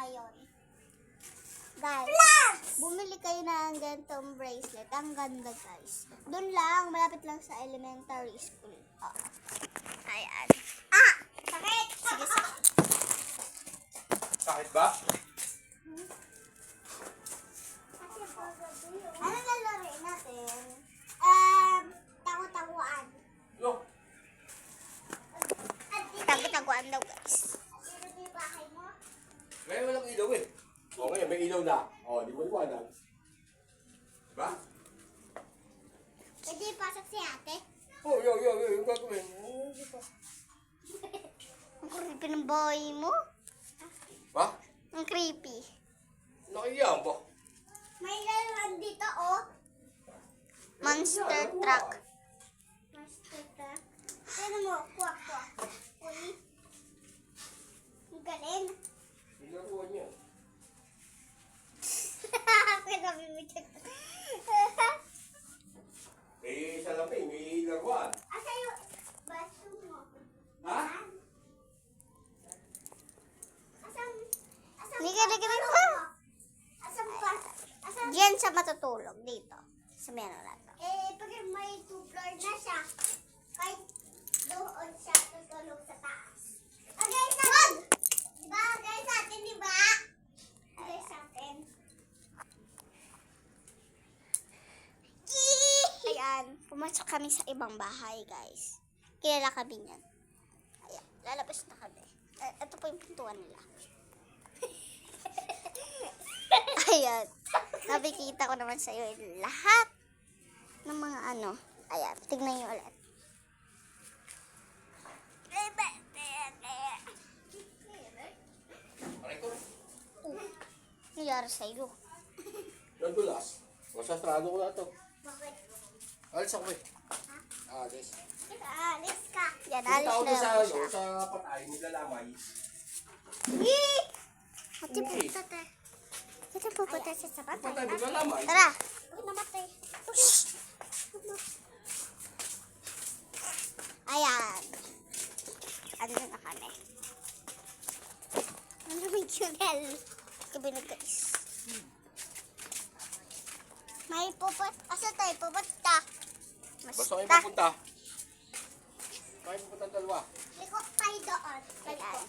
ngayon. Guys, bumili kayo ng ganitong bracelet. Ang ganda, guys. Doon lang, malapit lang sa elementary school. Ayan. Sakit! Sige, sakit. Sakit ba? Ano lalaroin natin? Tago-taguan. Look. Tago-taguan daw, guys. Sino ba yung bahay mo? Ngayon walang ilaw eh. O ngayon may ilaw na. O, di mo iwanan. Diba? Pwede pasok si ate? Oh, yung gagawin. Ang creepy ng bahay mo. Ba? Ang creepy. Nakiyaan ba? May laruan dito, oh. Monster truck. Monster truck. Ano mo? Kwak. Uy. Ang galing. Nilaruan niya. Sinabi mo dyan. May salapi, may laruan. Asa yung baso mo? Ha? Liga mo. Diyan sa matutulog dito. Sa meron na to. Pag may 2 floor na siya, kahit doon siya tutulog sa taas. Okay, sa atin. Diba? Okay, sa atin, diba? Okay, sa atin. Ayan, pumasok kami sa ibang bahay, guys. Kilala kami niyan. Ayan, lalabas na kami. Ito po yung pintuan nila. Ayan. Nakikita ko naman sa iyo lahat ng mga ano. Ayan, tignan niyo ulit. Aray ko. Nangyari sa iyo. Nadulas. Masastrado ko na ito. Bakit? Alis ako eh. Alis. Alis ka. Yan, Yung alis tao na doon sa, lang siya. sa patay, naglalamay. Ate, pupunta tayo. Ate, pupunta siya sa patay. Patay, naglalamay. Tara. Namatay. Ayan. Ano na kami? Ano may tunnel? Gabi na, guys. May pupunta. Asa tayo pupunta? Basta kayo pupunta. Kayo pupunta dalawa. Liko tayo doon. Ayan.